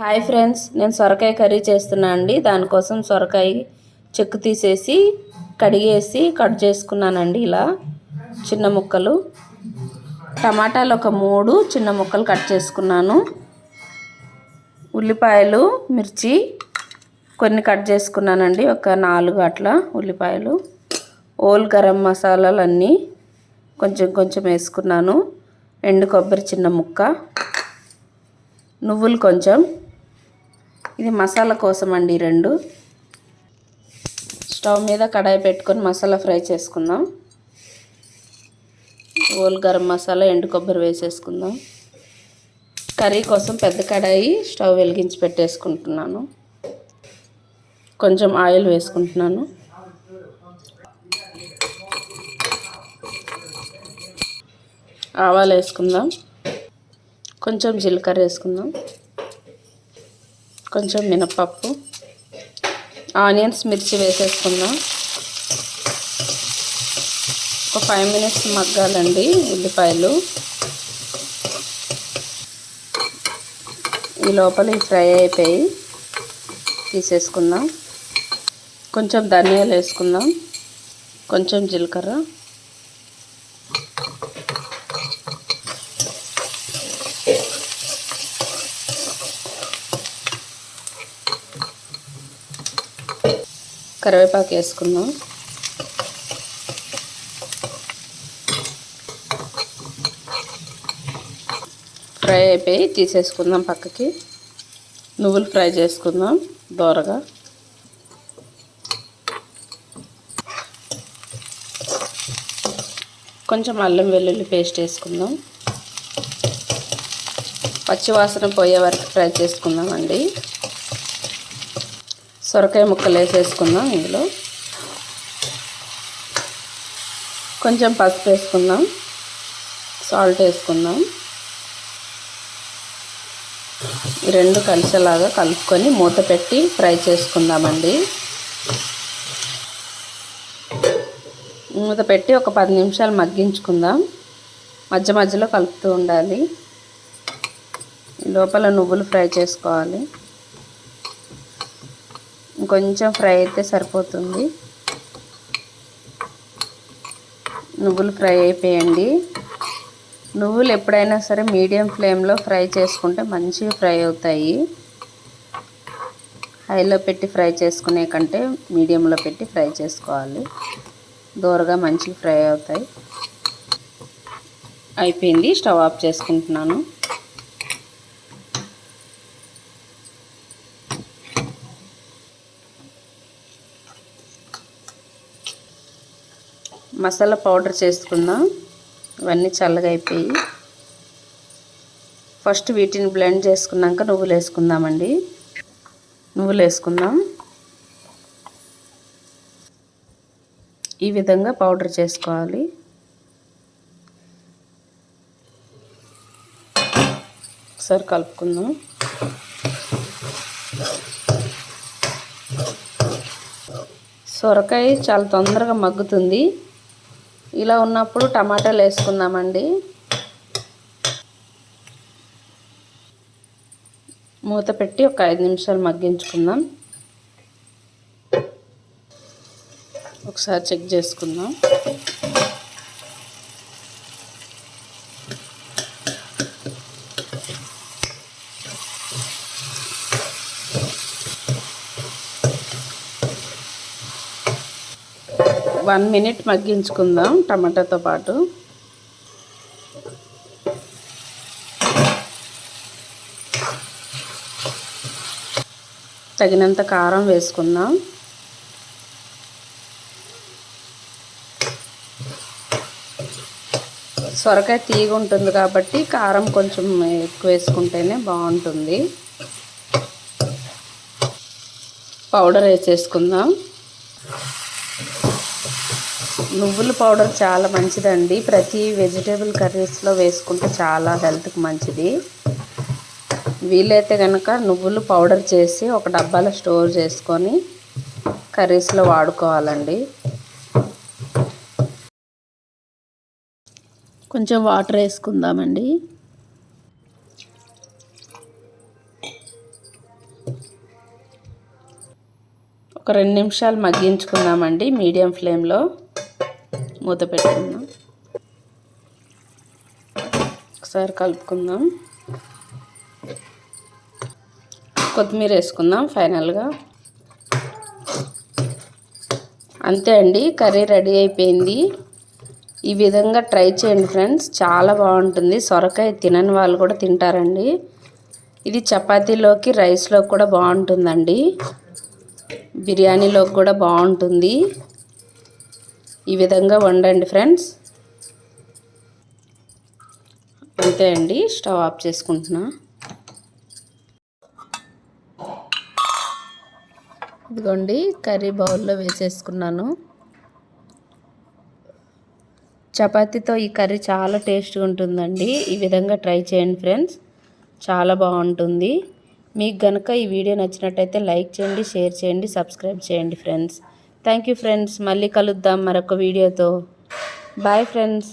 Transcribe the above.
Hi friends, నేను సొరకాయ curry చేస్తున్నా అండి. దానికోసం సొరకాయ చెక్కు తీసేసి కడిగేసి కట్ చేసుకున్నానండి. ఇలా చిన్న ముక్కలు. టమాటాలు ఒక 3 చిన్న ముక్కలు కట్ చేసుకున్నాను. ఉల్లిపాయలు, మిర్చి కొన్ని కట్ చేసుకున్నానండి. ఒక 4 అట్లా ఉల్లిపాయలు. ఓల్ గరం మసాలాలన్నీ కొంచెం కొంచెం వేసుకున్నాను. ఎండు కొబ్బరి చిన్న ముక్క, నువ్వులు కొంచెం. ఇది మసాలా కోసం అండి. 2 స్టవ్ మీద కడాయి పెట్టుకొని మసాలా ఫ్రై చేసుకుందాం. ఓల్ గరం మసాలా, ఎండు కొబ్బరి వేసేసుకుందాం. కర్రీ కోసం పెద్ద కడాయి స్టవ్ వెలిగించి పెట్టేసుకుంటున్నాను. కొంచెం ఆయిల్ వేసుకుంటున్నాను. ఆవాలు వేసుకుందాం. కొంచెం జీలకర్ర వేసుకుందాం. కొంచెం మినపప్పు, ఆనియన్స్, మిర్చి వేసేసుకుందాం. ఒక 5 మినిట్స్ మగ్గాలండి ఉల్లిపాయలు. ఈ లోపల ఫ్రై అయిపోయి తీసేసుకుందాం. కొంచెం ధనియాలు వేసుకుందాం. కొంచెం జీలకర్ర, కరివేపాకు వేసుకుందాం. ఫ్రై అయిపోయి తీసేసుకుందాం పక్కకి. నువ్వులు ఫ్రై చేసుకుందాం దోరగా. కొంచెం అల్లం వెల్లుల్లి పేస్ట్ వేసుకుందాం. పచ్చివాసన పోయే వరకు ఫ్రై చేసుకుందామండి. సొరకాయ ముక్కలు వేసేసుకుందాం. ఇందులో కొంచెం పసుపు వేసుకుందాం. సాల్ట్ వేసుకుందాం. ఈ 2 కలిసేలాగా కలుపుకొని మూత పెట్టి ఫ్రై చేసుకుందామండి. మూత పెట్టి ఒక 10 నిమిషాలు మగ్గించుకుందాం. మధ్య మధ్యలో కలుపుతూ ఉండాలి. ఈ లోపల నువ్వులు ఫ్రై చేసుకోవాలి. ఇంకొంచెం ఫ్రై అయితే సరిపోతుంది. నువ్వులు ఫ్రై అయిపోయండి. నువ్వులు ఎప్పుడైనా సరే మీడియం ఫ్లేమ్లో ఫ్రై చేసుకుంటే మంచిగా ఫ్రై అవుతాయి. హైలో పెట్టి ఫ్రై చేసుకునే కంటే మీడియంలో పెట్టి ఫ్రై చేసుకోవాలి. దోరగా మంచిగా ఫ్రై అవుతాయి. అయిపోయింది. స్టవ్ ఆఫ్ చేసుకుంటున్నాను. మసాలా పౌడర్ చేసుకుందాం. ఇవన్నీ చల్లగా అయిపోయి ఫస్ట్ వీటిని బ్లెండ్ చేసుకున్నాక నువ్వులు వేసుకుందామండి. నువ్వులు వేసుకుందాం. ఈ విధంగా పౌడర్ చేసుకోవాలి. ఒకసారి కలుపుకుందాం. సొరకాయ చాలా తొందరగా మగ్గుతుంది. ఇలా ఉన్నప్పుడు టమాటాలు వేసుకుందామండి. మూత పెట్టి ఒక 5 నిమిషాలు మగ్గించుకుందాం. ఒకసారి చెక్ చేసుకుందాం. వన్ మినిట్ మగ్గించుకుందాం టమాటాతో పాటు. తగినంత కారం వేసుకుందాం. సొరకాయ తీగ ఉంటుంది కాబట్టి కారం కొంచెం ఎక్కువ వేసుకుంటేనే బాగుంటుంది. పౌడర్ వేసేసుకుందాం. నువ్వుల పౌడర్ చాలా మంచిదండి. ప్రతి వెజిటేబుల్ కర్రీస్లో వేసుకుంటే చాలా హెల్త్కి మంచిది. వీలైతే కనుక నువ్వులు పౌడర్ చేసి ఒక డబ్బాలో స్టోర్ చేసుకొని కర్రీస్లో వాడుకోవాలండి. కొంచెం వాటర్ వేసుకుందామండి. ఒక 2 నిమిషాలు మగ్గించుకుందామండి మీడియం ఫ్లేమ్లో. మూత పెట్టుకుందాం. ఒకసారి కలుపుకుందాం. కొత్తిమీర వేసుకుందాం ఫైనల్గా. అంతే అండి, కర్రీ రెడీ అయిపోయింది. ఈ విధంగా ట్రై చేయండి ఫ్రెండ్స్, చాలా బాగుంటుంది. సొరకాయ తినని వాళ్ళు కూడా తింటారండి. ఇది చపాతీలోకి రైస్లోకి కూడా బాగుంటుందండి, బిర్యానీలోకి కూడా బాగుంటుంది. ఈ విధంగా వండండి ఫ్రెండ్స్. అంతే అండి, స్టవ్ ఆఫ్ చేసుకుంటున్నా. ఇదిగోండి కర్రీ బౌల్లో వేసేసుకున్నాను. చపాతీతో ఈ కర్రీ చాలా టేస్ట్గా ఉంటుందండి. ఈ విధంగా ట్రై చేయండి ఫ్రెండ్స్, చాలా బాగుంటుంది. మీకు కనుక ఈ వీడియో నచ్చినట్టయితే లైక్ చేయండి, షేర్ చేయండి, సబ్స్క్రైబ్ చేయండి ఫ్రెండ్స్. Thank you friends. మళ్ళీ కలుద్దాం మరొక వీడియోతో. Bye friends.